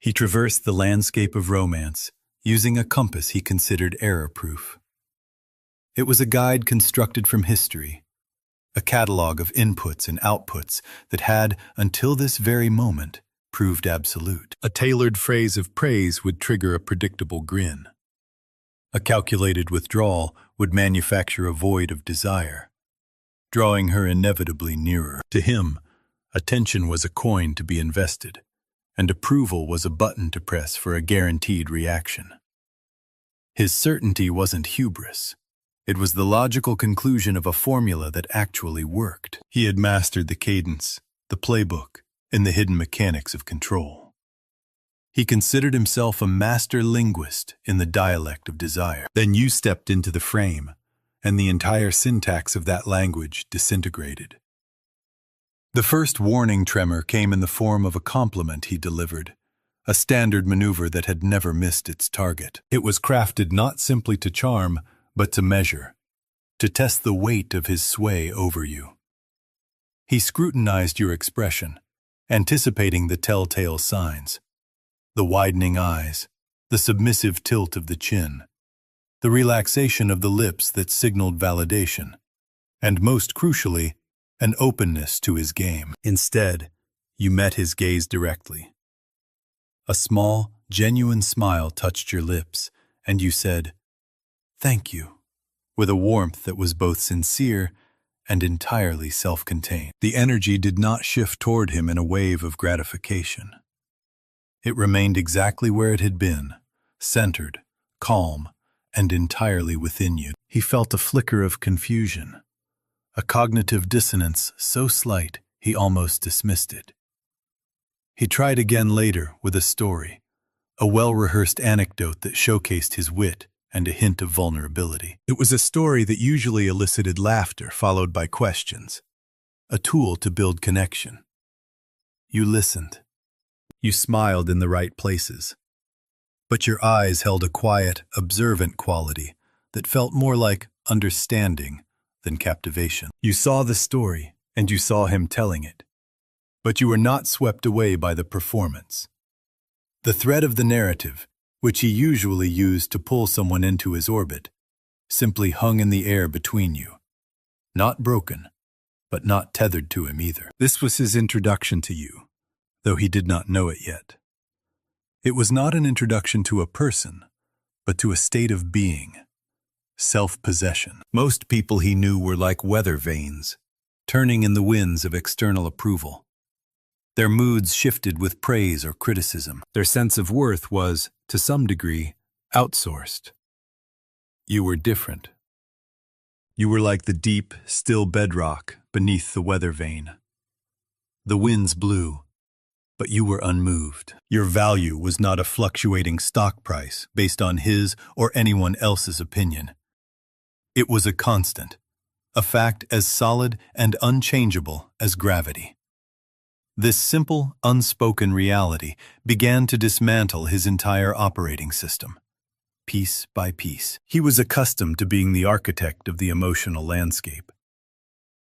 He traversed the landscape of romance, using a compass he considered error-proof. It was a guide constructed from history, a catalog of inputs and outputs that had, until this very moment, proved absolute. A tailored phrase of praise would trigger a predictable grin. A calculated withdrawal would manufacture a void of desire, drawing her inevitably nearer. To him, attention was a coin to be invested, and approval was a button to press for a guaranteed reaction. His certainty wasn't hubris. It was the logical conclusion of a formula that actually worked. He had mastered the cadence, the playbook, and the hidden mechanics of control. He considered himself a master linguist in the dialect of desire. Then you stepped into the frame, and the entire syntax of that language disintegrated. The first warning tremor came in the form of a compliment he delivered, a standard maneuver that had never missed its target. It was crafted not simply to charm, but to measure, to test the weight of his sway over you. He scrutinized your expression, anticipating the telltale signs, the widening eyes, the submissive tilt of the chin, the relaxation of the lips that signaled validation, and most crucially, an openness to his game. Instead, you met his gaze directly. A small, genuine smile touched your lips, and you said, "Thank you," with a warmth that was both sincere and entirely self-contained. The energy did not shift toward him in a wave of gratification. It remained exactly where it had been, centered, calm, and entirely within you. He felt a flicker of confusion, a cognitive dissonance so slight he almost dismissed it. He tried again later with a story, a well-rehearsed anecdote that showcased his wit and a hint of vulnerability. It was a story that usually elicited laughter followed by questions, a tool to build connection. You listened. You smiled in the right places. But your eyes held a quiet, observant quality that felt more like understanding than captivation. You saw the story, and you saw him telling it. But you were not swept away by the performance. The thread of the narrative, which he usually used to pull someone into his orbit, simply hung in the air between you. Not broken, but not tethered to him either. This was his introduction to you, though he did not know it yet. It was not an introduction to a person, but to a state of being, self-possession. Most people he knew were like weather vanes, turning in the winds of external approval. Their moods shifted with praise or criticism. Their sense of worth was, to some degree, outsourced. You were different. You were like the deep, still bedrock beneath the weather vane. The winds blew, but you were unmoved. Your value was not a fluctuating stock price based on his or anyone else's opinion. It was a constant, a fact as solid and unchangeable as gravity. This simple, unspoken reality began to dismantle his entire operating system, piece by piece. He was accustomed to being the architect of the emotional landscape.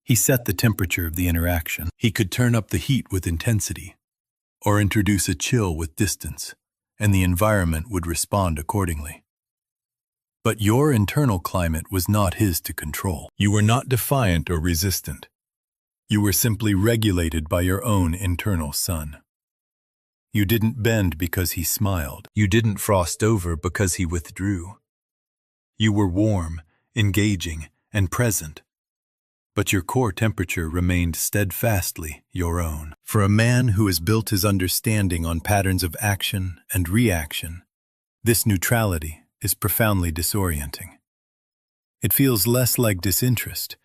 He set the temperature of the interaction. He could turn up the heat with intensity, or introduce a chill with distance, and the environment would respond accordingly. But your internal climate was not his to control. You were not defiant or resistant. You were simply regulated by your own internal sun. You didn't bend because he smiled. You didn't frost over because he withdrew. You were warm, engaging, and present, but your core temperature remained steadfastly your own. For a man who has built his understanding on patterns of action and reaction, this neutrality is profoundly disorienting. It feels less like disinterest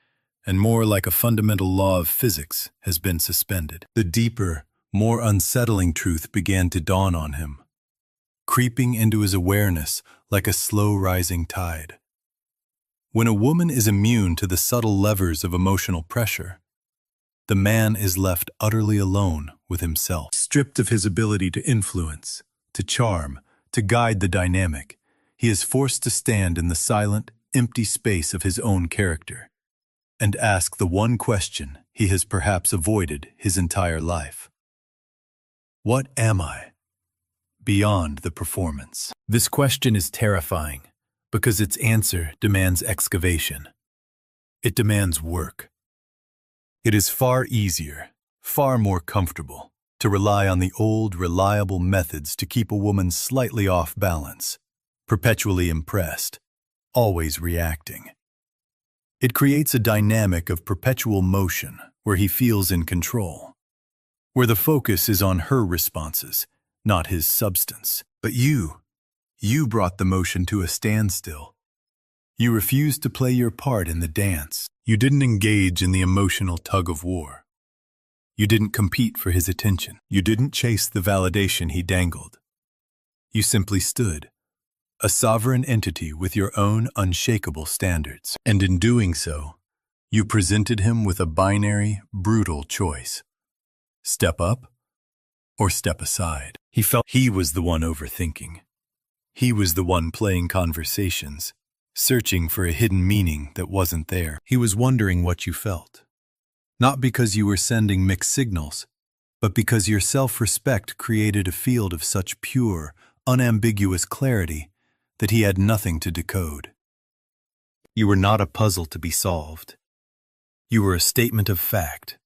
and more like a fundamental law of physics has been suspended. The deeper, more unsettling truth began to dawn on him, creeping into his awareness like a slow-rising tide. When a woman is immune to the subtle levers of emotional pressure, the man is left utterly alone with himself. Stripped of his ability to influence, to charm, to guide the dynamic, he is forced to stand in the silent, empty space of his own character and ask the one question he has perhaps avoided his entire life. What am I? beyond the performance? This question is terrifying because its answer demands excavation. It demands work. It is far easier, far more comfortable, to rely on the old, reliable methods to keep a woman slightly off balance, perpetually impressed, always reacting. It creates a dynamic of perpetual motion where he feels in control, where the focus is on her responses, not his substance. But you brought the motion to a standstill. You refused to play your part in the dance. You didn't engage in the emotional tug-of-war. You didn't compete for his attention. You didn't chase the validation he dangled. You simply stood, a sovereign entity with your own unshakable standards. And in doing so, you presented him with a binary, brutal choice. Step up or step aside. He felt he was the one overthinking. He was the one playing conversations, searching for a hidden meaning that wasn't there. He was wondering what you felt. Not because you were sending mixed signals, but because your self-respect created a field of such pure, unambiguous clarity that he had nothing to decode. You were not a puzzle to be solved. You were a statement of fact,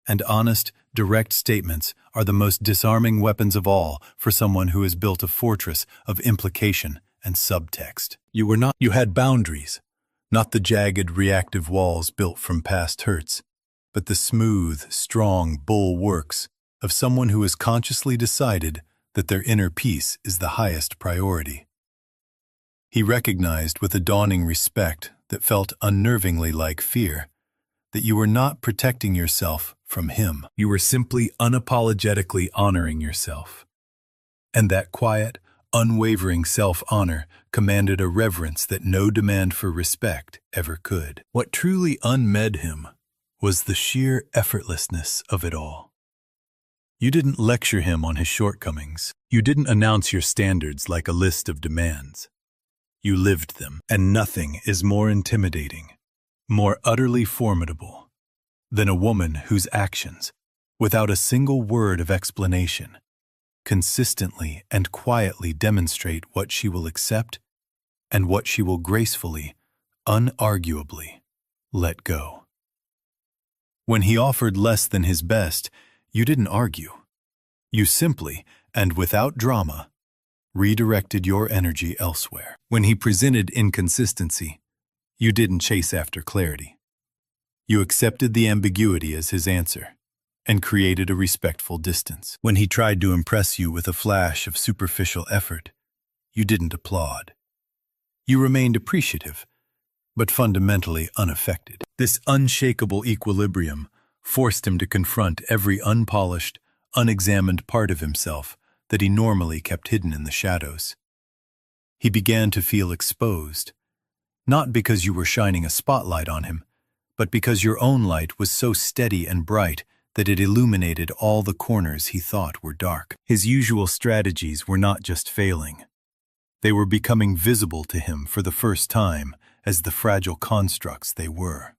and honest, direct statements are the most disarming weapons of all for someone who has built a fortress of implication and subtext. You had boundaries, not the jagged, reactive walls built from past hurts, but the smooth, strong bulwarks of someone who has consciously decided that their inner peace is the highest priority. He recognized with a dawning respect that felt unnervingly like fear that you were not protecting yourself from him. You were simply unapologetically honoring yourself. And that quiet, unwavering self-honor commanded a reverence that no demand for respect ever could. What truly unmanned him was the sheer effortlessness of it all. You didn't lecture him on his shortcomings. You didn't announce your standards like a list of demands. You lived them, and nothing is more intimidating, more utterly formidable, than a woman whose actions, without a single word of explanation, consistently and quietly demonstrate what she will accept and what she will gracefully, unarguably, let go. When he offered less than his best, you didn't argue. You simply, and without drama, redirected your energy elsewhere. When he presented inconsistency, you didn't chase after clarity. You accepted the ambiguity as his answer and created a respectful distance. When he tried to impress you with a flash of superficial effort, you didn't applaud. You remained appreciative, but fundamentally unaffected. This unshakable equilibrium forced him to confront every unpolished, unexamined part of himself that he normally kept hidden in the shadows. He began to feel exposed, not because you were shining a spotlight on him, but because your own light was so steady and bright that it illuminated all the corners he thought were dark. His usual strategies were not just failing. They were becoming visible to him for the first time as the fragile constructs they were.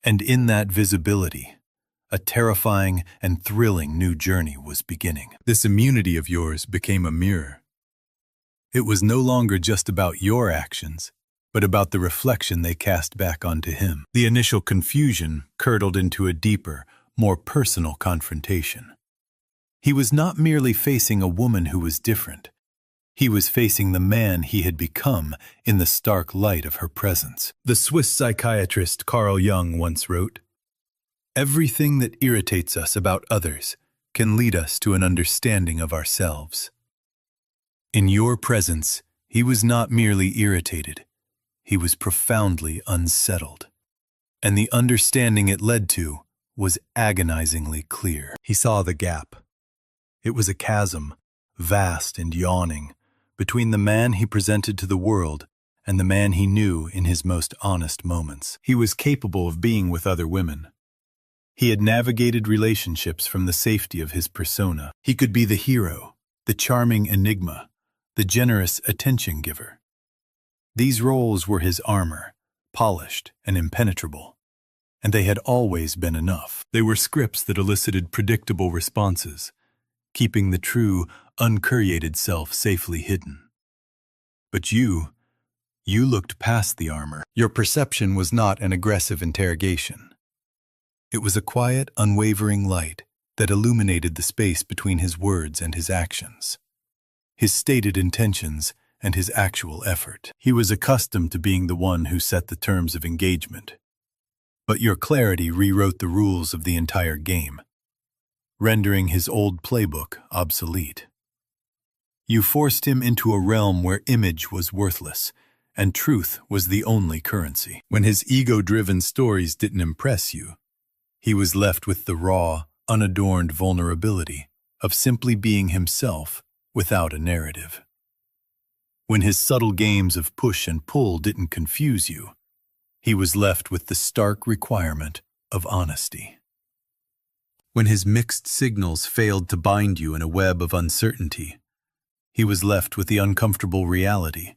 And in that visibility, a terrifying and thrilling new journey was beginning. This immunity of yours became a mirror. It was no longer just about your actions, but about the reflection they cast back onto him. The initial confusion curdled into a deeper, more personal confrontation. He was not merely facing a woman who was different. He was facing the man he had become in the stark light of her presence. The Swiss psychiatrist Carl Jung once wrote, "Everything that irritates us about others can lead us to an understanding of ourselves." In your presence, he was not merely irritated. He was profoundly unsettled. And the understanding it led to was agonizingly clear. He saw the gap. It was a chasm, vast and yawning, between the man he presented to the world and the man he knew in his most honest moments. He was capable of being with other women. He had navigated relationships from the safety of his persona. He could be the hero, the charming enigma, the generous attention giver. These roles were his armor, polished and impenetrable, and they had always been enough. They were scripts that elicited predictable responses, keeping the true, uncreated self safely hidden. But you looked past the armor. Your perception was not an aggressive interrogation. It was a quiet, unwavering light that illuminated the space between his words and his actions, his stated intentions and his actual effort. He was accustomed to being the one who set the terms of engagement. But your clarity rewrote the rules of the entire game, rendering his old playbook obsolete. You forced him into a realm where image was worthless, and truth was the only currency. When his ego-driven stories didn't impress you, he was left with the raw, unadorned vulnerability of simply being himself without a narrative. When his subtle games of push and pull didn't confuse you, he was left with the stark requirement of honesty. When his mixed signals failed to bind you in a web of uncertainty, he was left with the uncomfortable reality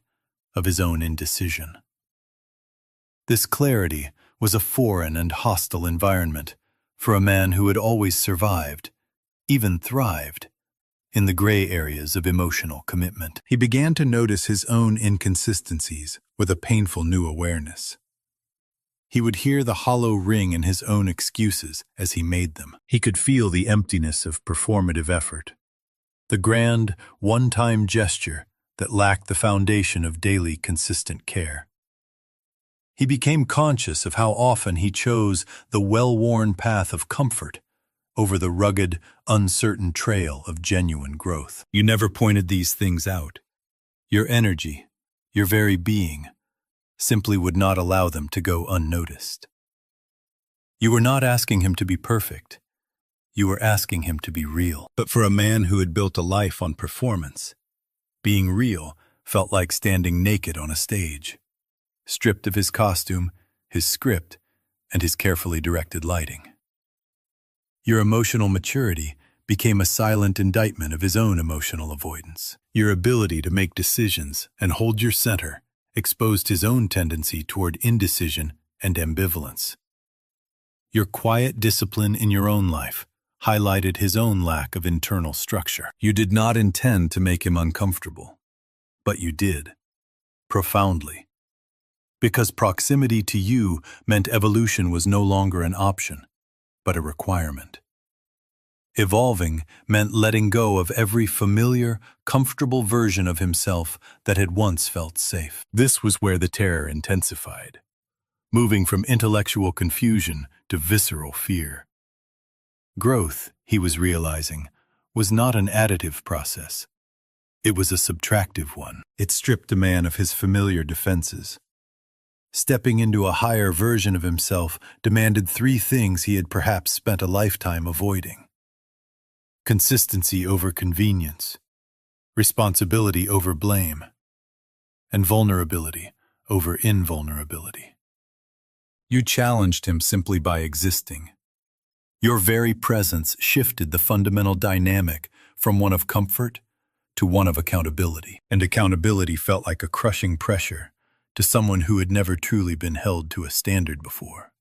of his own indecision. This clarity was a foreign and hostile environment for a man who had always survived, even thrived, in the gray areas of emotional commitment. He began to notice his own inconsistencies with a painful new awareness. He would hear the hollow ring in his own excuses as he made them. He could feel the emptiness of performative effort, the grand, one-time gesture that lacked the foundation of daily, consistent care. He became conscious of how often he chose the well-worn path of comfort over the rugged, uncertain trail of genuine growth. You never pointed these things out. Your energy, your very being, simply would not allow them to go unnoticed. You were not asking him to be perfect. You were asking him to be real. But for a man who had built a life on performance, being real felt like standing naked on a stage, stripped of his costume, his script, and his carefully directed lighting. Your emotional maturity became a silent indictment of his own emotional avoidance. Your ability to make decisions and hold your center exposed his own tendency toward indecision and ambivalence. Your quiet discipline in your own life highlighted his own lack of internal structure. You did not intend to make him uncomfortable, but you did, profoundly. Because proximity to you meant evolution was no longer an option, but a requirement. Evolving meant letting go of every familiar, comfortable version of himself that had once felt safe. This was where the terror intensified, moving from intellectual confusion to visceral fear. Growth, he was realizing, was not an additive process. It was a subtractive one. It stripped a man of his familiar defenses. Stepping into a higher version of himself demanded three things he had perhaps spent a lifetime avoiding: consistency over convenience, responsibility over blame, and vulnerability over invulnerability. You challenged him simply by existing. Your very presence shifted the fundamental dynamic from one of comfort to one of accountability. And accountability felt like a crushing pressure to someone who had never truly been held to a standard before.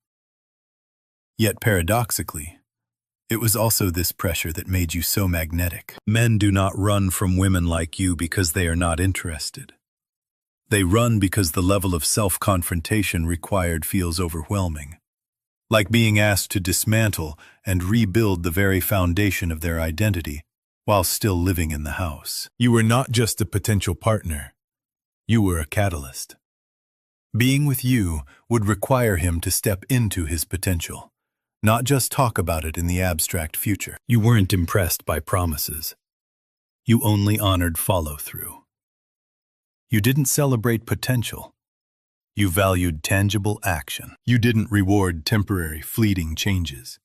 Yet paradoxically, it was also this pressure that made you so magnetic. Men do not run from women like you because they are not interested. They run because the level of self-confrontation required feels overwhelming, like being asked to dismantle and rebuild the very foundation of their identity while still living in the house. You were not just a potential partner. You were a catalyst. Being with you would require him to step into his potential, not just talk about it in the abstract future. You weren't impressed by promises. You only honored follow-through. You didn't celebrate potential. You valued tangible action. You didn't reward temporary, fleeting changes.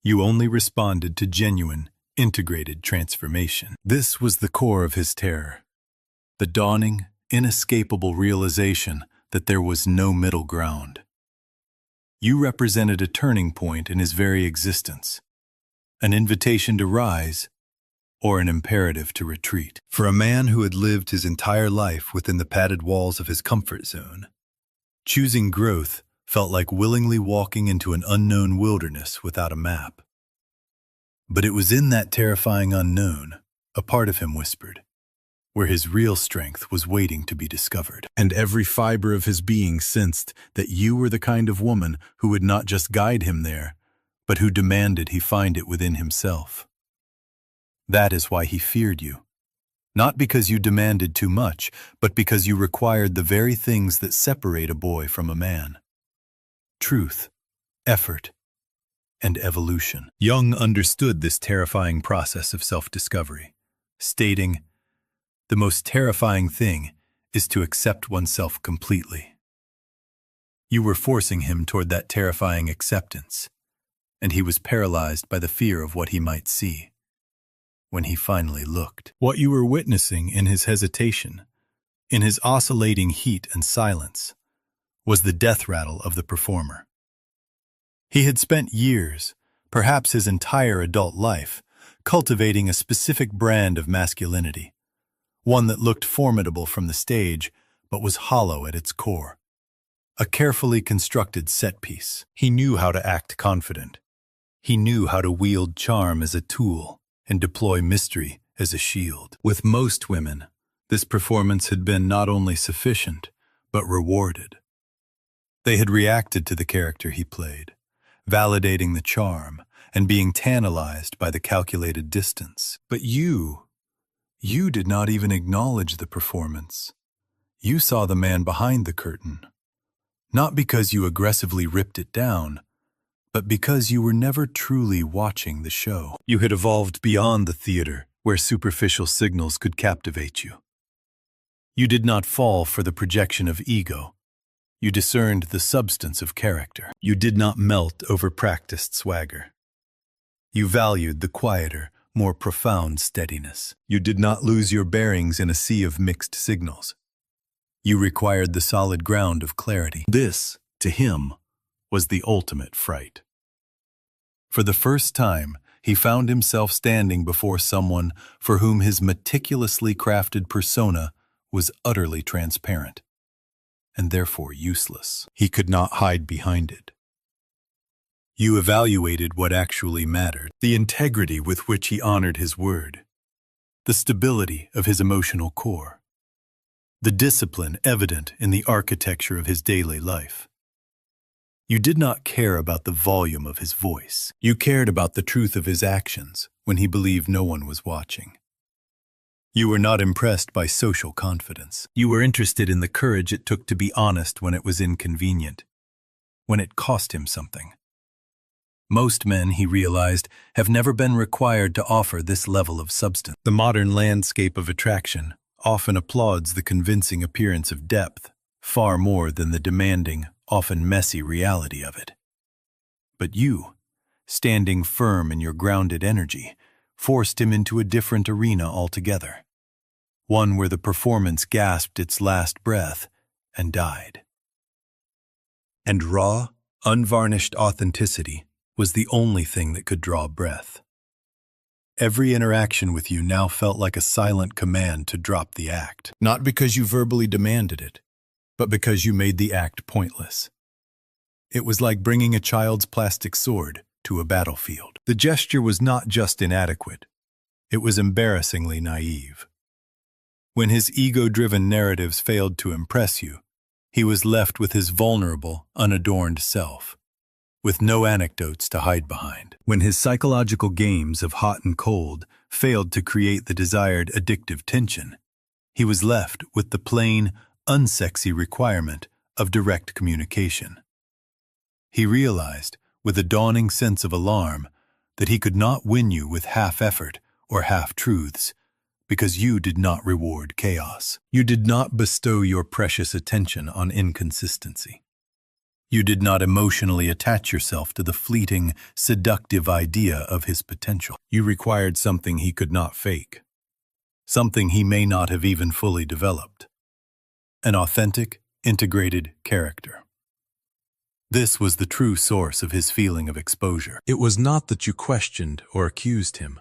You only responded to genuine, integrated transformation. This was the core of his terror, the dawning, inescapable realization that there was no middle ground. You represented a turning point in his very existence, an invitation to rise, or an imperative to retreat. For a man who had lived his entire life within the padded walls of his comfort zone, choosing growth felt like willingly walking into an unknown wilderness without a map. But it was in that terrifying unknown, a part of him whispered, where his real strength was waiting to be discovered. And every fiber of his being sensed that you were the kind of woman who would not just guide him there, but who demanded he find it within himself. That is why he feared you. Not because you demanded too much, but because you required the very things that separate a boy from a man: truth, effort, and evolution. Jung understood this terrifying process of self-discovery, stating, "The most terrifying thing is to accept oneself completely." You were forcing him toward that terrifying acceptance, and he was paralyzed by the fear of what he might see when he finally looked. What you were witnessing in his hesitation, in his oscillating heat and silence, was the death rattle of the performer. He had spent years, perhaps his entire adult life, cultivating a specific brand of masculinity, one that looked formidable from the stage but was hollow at its core. A carefully constructed set piece. He knew how to act confident. He knew how to wield charm as a tool and deploy mystery as a shield. With most women, this performance had been not only sufficient, but rewarded. They had reacted to the character he played, validating the charm and being tantalized by the calculated distance. But you did not even acknowledge the performance. You saw the man behind the curtain, not because you aggressively ripped it down, but because you were never truly watching the show. You had evolved beyond the theater where superficial signals could captivate you. You did not fall for the projection of ego. You discerned the substance of character. You did not melt over practiced swagger. You valued the quieter, more profound steadiness. You did not lose your bearings in a sea of mixed signals. You required the solid ground of clarity. This, to him, was the ultimate fright. For the first time, he found himself standing before someone for whom his meticulously crafted persona was utterly transparent, and therefore useless. He could not hide behind it. You evaluated what actually mattered, the integrity with which he honored his word, the stability of his emotional core, the discipline evident in the architecture of his daily life. You did not care about the volume of his voice. You cared about the truth of his actions when he believed no one was watching. You were not impressed by social confidence. You were interested in the courage it took to be honest when it was inconvenient, when it cost him something. Most men, he realized, have never been required to offer this level of substance. The modern landscape of attraction often applauds the convincing appearance of depth, far more than the demanding, often messy reality of it. But you, standing firm in your grounded energy, forced him into a different arena altogether, one where the performance gasped its last breath and died. And raw, unvarnished authenticity was the only thing that could draw breath. Every interaction with you now felt like a silent command to drop the act, not because you verbally demanded it, but because you made the act pointless. It was like bringing a child's plastic sword to a battlefield. The gesture was not just inadequate, it was embarrassingly naive. When his ego-driven narratives failed to impress you, he was left with his vulnerable, unadorned self, with no anecdotes to hide behind. When his psychological games of hot and cold failed to create the desired addictive tension, he was left with the plain, unsexy requirement of direct communication. He realized, with a dawning sense of alarm, that he could not win you with half-effort or half-truths, because you did not reward chaos. You did not bestow your precious attention on inconsistency. You did not emotionally attach yourself to the fleeting, seductive idea of his potential. You required something he could not fake, something he may not have even fully developed: an authentic, integrated character. This was the true source of his feeling of exposure. It was not that you questioned or accused him.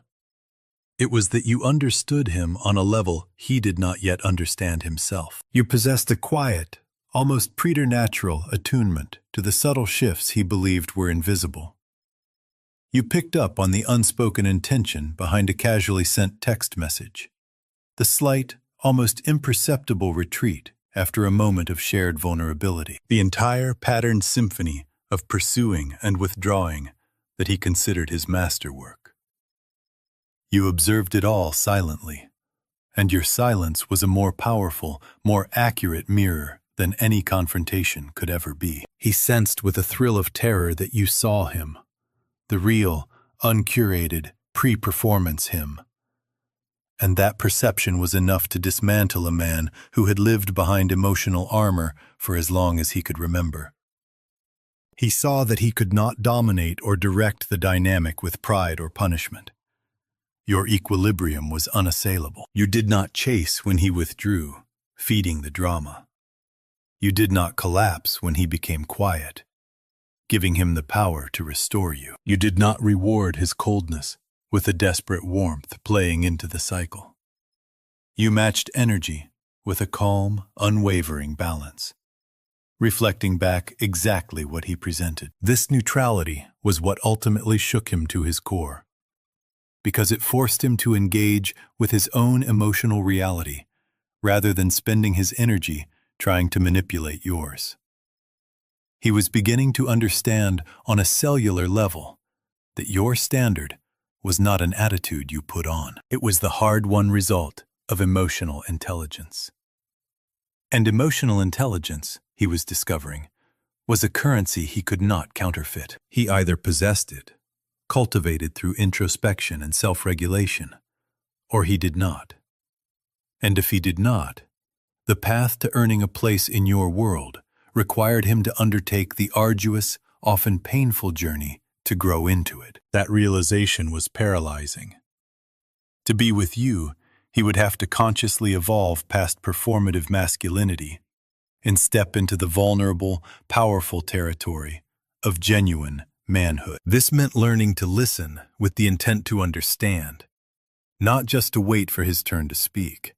It was that you understood him on a level he did not yet understand himself. You possessed a quiet, almost preternatural attunement to the subtle shifts he believed were invisible. You picked up on the unspoken intention behind a casually sent text message. The slight, almost imperceptible retreat after a moment of shared vulnerability. The entire patterned symphony of pursuing and withdrawing that he considered his masterwork. You observed it all silently, and your silence was a more powerful, more accurate mirror than any confrontation could ever be. He sensed with a thrill of terror that you saw him, the real, uncurated, pre-performance him. And that perception was enough to dismantle a man who had lived behind emotional armor for as long as he could remember. He saw that he could not dominate or direct the dynamic with pride or punishment. Your equilibrium was unassailable. You did not chase when he withdrew, feeding the drama. You did not collapse when he became quiet, giving him the power to restore you. You did not reward his coldness with a desperate warmth playing into the cycle. You matched energy with a calm, unwavering balance, reflecting back exactly what he presented. This neutrality was what ultimately shook him to his core, because it forced him to engage with his own emotional reality rather than spending his energy trying to manipulate yours. He was beginning to understand on a cellular level that your standard was not an attitude you put on. It was the hard-won result of emotional intelligence. And emotional intelligence, he was discovering, was a currency he could not counterfeit. He either possessed it, cultivated through introspection and self-regulation, or he did not. And if he did not, the path to earning a place in your world required him to undertake the arduous, often painful journey to grow into it. That realization was paralyzing. To be with you, he would have to consciously evolve past performative masculinity and step into the vulnerable, powerful territory of genuine manhood. This meant learning to listen with the intent to understand, not just to wait for his turn to speak.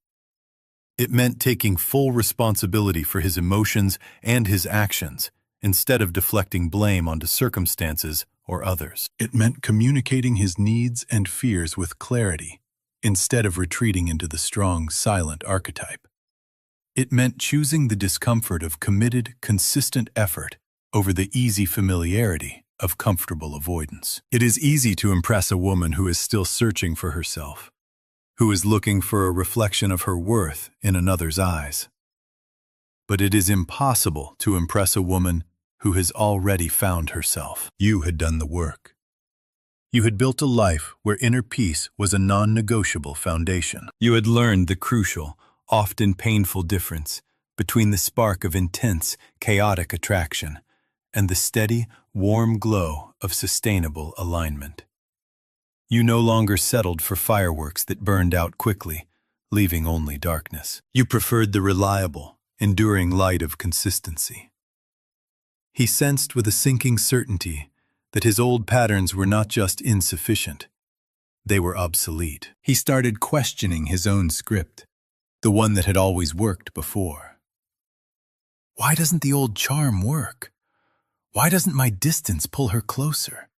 It meant taking full responsibility for his emotions and his actions, instead of deflecting blame onto circumstances or others. It meant communicating his needs and fears with clarity, instead of retreating into the strong, silent archetype. It meant choosing the discomfort of committed, consistent effort over the easy familiarity of comfortable avoidance. It is easy to impress a woman who is still searching for herself, who is looking for a reflection of her worth in another's eyes. But it is impossible to impress a woman who has already found herself. You had done the work. You had built a life where inner peace was a non-negotiable foundation. You had learned the crucial, often painful difference between the spark of intense, chaotic attraction and the steady, warm glow of sustainable alignment. You no longer settled for fireworks that burned out quickly, leaving only darkness. You preferred the reliable, enduring light of consistency. He sensed with a sinking certainty that his old patterns were not just insufficient, they were obsolete. He started questioning his own script, the one that had always worked before. Why doesn't the old charm work? Why doesn't my distance pull her closer?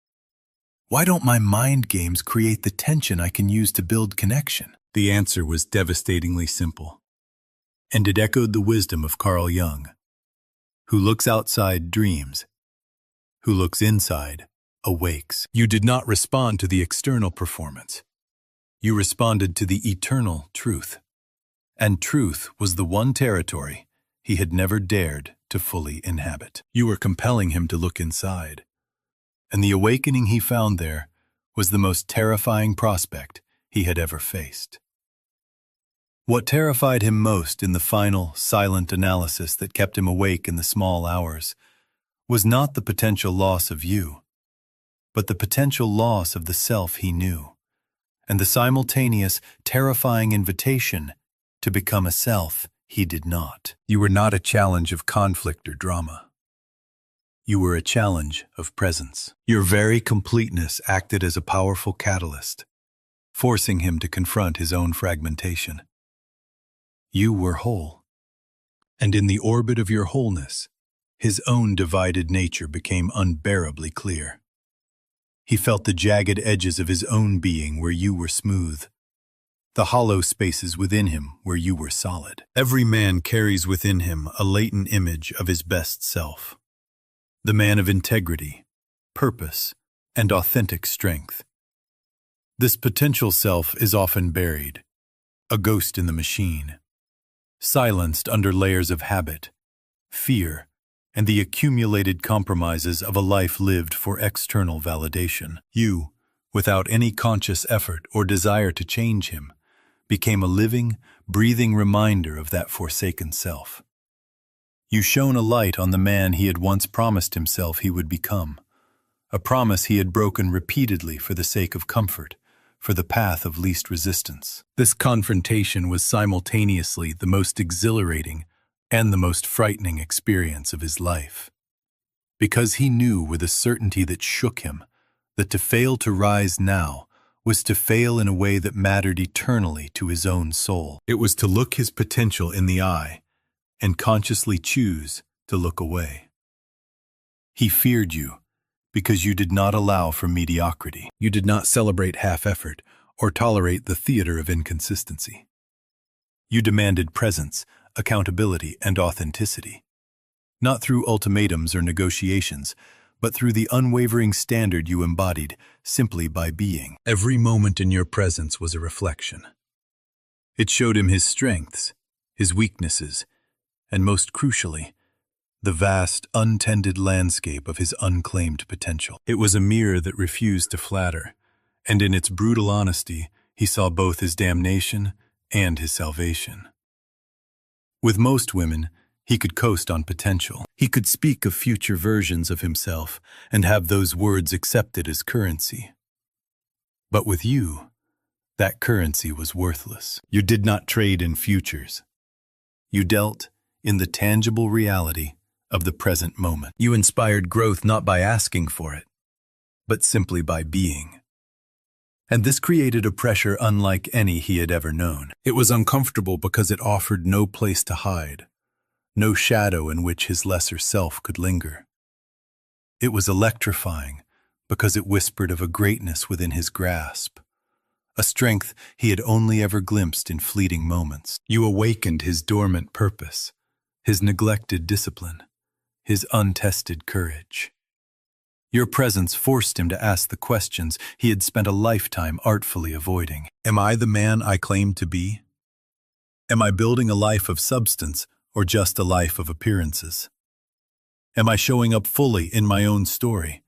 Why don't my mind games create the tension I can use to build connection? The answer was devastatingly simple, and it echoed the wisdom of Carl Jung. Who looks outside dreams, who looks inside awakes. You did not respond to the external performance. You responded to the eternal truth. And truth was the one territory he had never dared to fully inhabit. You were compelling him to look inside. And the awakening he found there was the most terrifying prospect he had ever faced. What terrified him most in the final, silent analysis that kept him awake in the small hours was not the potential loss of you, but the potential loss of the self he knew, and the simultaneous, terrifying invitation to become a self he did not. You were not a challenge of conflict or drama. You were a challenge of presence. Your very completeness acted as a powerful catalyst, forcing him to confront his own fragmentation. You were whole, and in the orbit of your wholeness, his own divided nature became unbearably clear. He felt the jagged edges of his own being where you were smooth, the hollow spaces within him where you were solid. Every man carries within him a latent image of his best self, the man of integrity, purpose, and authentic strength. This potential self is often buried, a ghost in the machine, silenced under layers of habit, fear, and the accumulated compromises of a life lived for external validation. You, without any conscious effort or desire to change him, became a living, breathing reminder of that forsaken self. You shone a light on the man he had once promised himself he would become, a promise he had broken repeatedly for the sake of comfort, for the path of least resistance. This confrontation was simultaneously the most exhilarating and the most frightening experience of his life, because he knew with a certainty that shook him that to fail to rise now was to fail in a way that mattered eternally to his own soul. It was to look his potential in the eye and consciously choose to look away. He feared you because you did not allow for mediocrity. You did not celebrate half-effort or tolerate the theater of inconsistency. You demanded presence, accountability, and authenticity, not through ultimatums or negotiations, but through the unwavering standard you embodied simply by being. Every moment in your presence was a reflection. It showed him his strengths, his weaknesses, and most crucially, the vast, untended landscape of his unclaimed potential. It was a mirror that refused to flatter, and in its brutal honesty, he saw both his damnation and his salvation. With most women, he could coast on potential. He could speak of future versions of himself and have those words accepted as currency. But with you, that currency was worthless. You did not trade in futures. You dealt in the tangible reality of the present moment. You inspired growth not by asking for it, but simply by being. And this created a pressure unlike any he had ever known. It was uncomfortable because it offered no place to hide, no shadow in which his lesser self could linger. It was electrifying because it whispered of a greatness within his grasp, a strength he had only ever glimpsed in fleeting moments. You awakened his dormant purpose, his neglected discipline, his untested courage. Your presence forced him to ask the questions he had spent a lifetime artfully avoiding. Am I the man I claim to be? Am I building a life of substance or just a life of appearances? Am I showing up fully in my own story,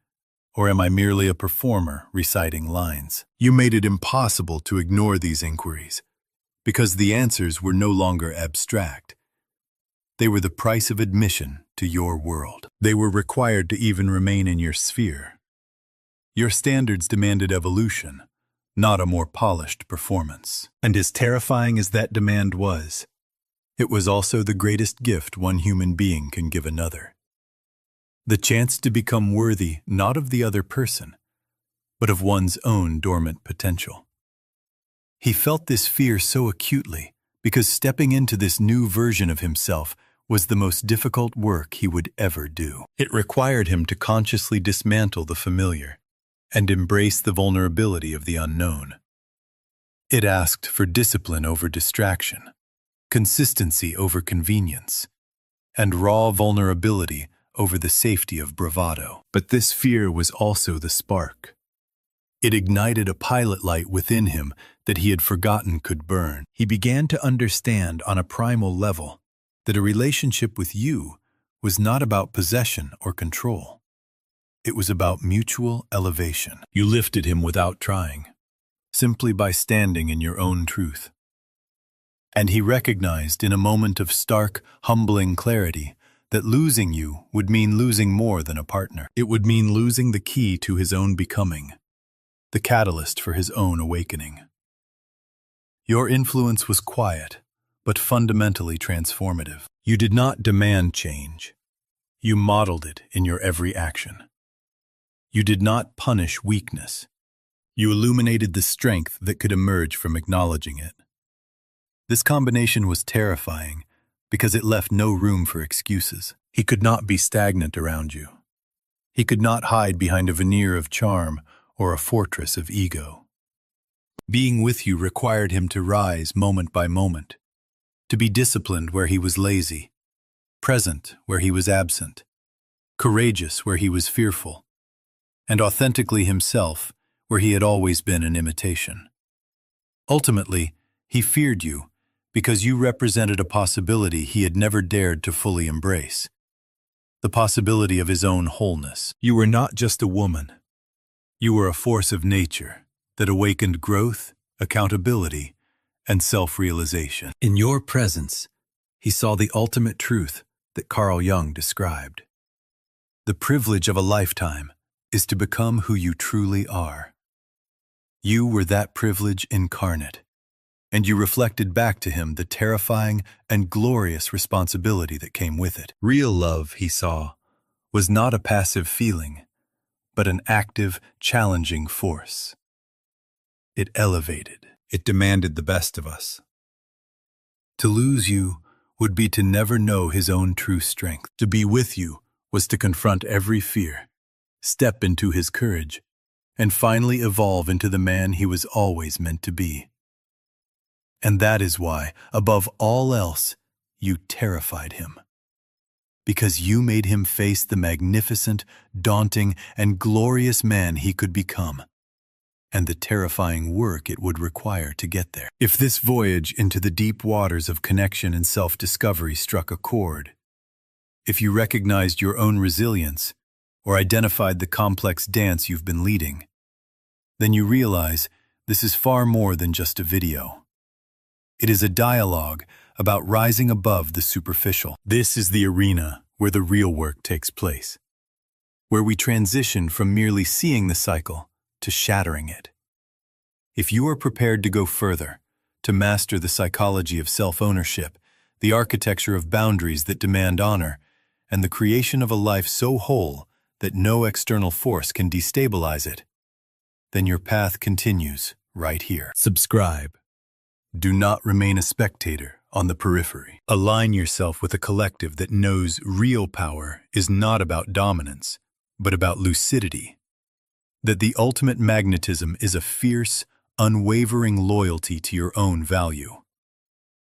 or am I merely a performer reciting lines? You made it impossible to ignore these inquiries, because the answers were no longer abstract. They were the price of admission to your world. They were required to even remain in your sphere. Your standards demanded evolution, not a more polished performance. And as terrifying as that demand was, it was also the greatest gift one human being can give another. The chance to become worthy not of the other person, but of one's own dormant potential. He felt this fear so acutely because stepping into this new version of himself was the most difficult work he would ever do. It required him to consciously dismantle the familiar and embrace the vulnerability of the unknown. It asked for discipline over distraction, consistency over convenience, and raw vulnerability over the safety of bravado. But this fear was also the spark. It ignited a pilot light within him that he had forgotten could burn. He began to understand on a primal level that a relationship with you was not about possession or control. It was about mutual elevation. You lifted him without trying, simply by standing in your own truth. And he recognized in a moment of stark, humbling clarity that losing you would mean losing more than a partner. It would mean losing the key to his own becoming, the catalyst for his own awakening. Your influence was quiet, but fundamentally transformative. You did not demand change. You modeled it in your every action. You did not punish weakness. You illuminated the strength that could emerge from acknowledging it. This combination was terrifying because it left no room for excuses. He could not be stagnant around you. He could not hide behind a veneer of charm or a fortress of ego. Being with you required him to rise moment by moment, to be disciplined where he was lazy, present where he was absent, courageous where he was fearful, and authentically himself where he had always been an imitation. Ultimately, he feared you because you represented a possibility he had never dared to fully embrace, the possibility of his own wholeness. You were not just a woman. You were a force of nature that awakened growth, accountability, and self-realization. In your presence, he saw the ultimate truth that Carl Jung described. The privilege of a lifetime is to become who you truly are. You were that privilege incarnate, and you reflected back to him the terrifying and glorious responsibility that came with it. Real love, he saw, was not a passive feeling, but an active, challenging force. It elevated. It demanded the best of us. To lose you would be to never know his own true strength. To be with you was to confront every fear, step into his courage, and finally evolve into the man he was always meant to be. And that is why, above all else, you terrified him. Because you made him face the magnificent, daunting, and glorious man he could become, and the terrifying work it would require to get there. If this voyage into the deep waters of connection and self-discovery struck a chord, if you recognized your own resilience or identified the complex dance you've been leading, then you realize this is far more than just a video. It is a dialogue about rising above the superficial. This is the arena where the real work takes place, where we transition from merely seeing the cycle to shattering it. If you are prepared to go further, to master the psychology of self-ownership, the architecture of boundaries that demand honor, and the creation of a life so whole that no external force can destabilize it, then your path continues right here. Subscribe. Do not remain a spectator on the periphery. Align yourself with a collective that knows real power is not about dominance, but about lucidity. That the ultimate magnetism is a fierce, unwavering loyalty to your own value.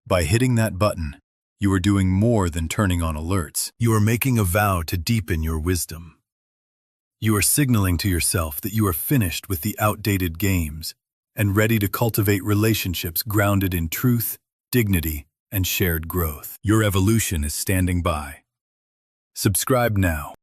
By hitting that button, you are doing more than turning on alerts. You are making a vow to deepen your wisdom. You are signaling to yourself that you are finished with the outdated games and ready to cultivate relationships grounded in truth, dignity, and shared growth. Your evolution is standing by. Subscribe now.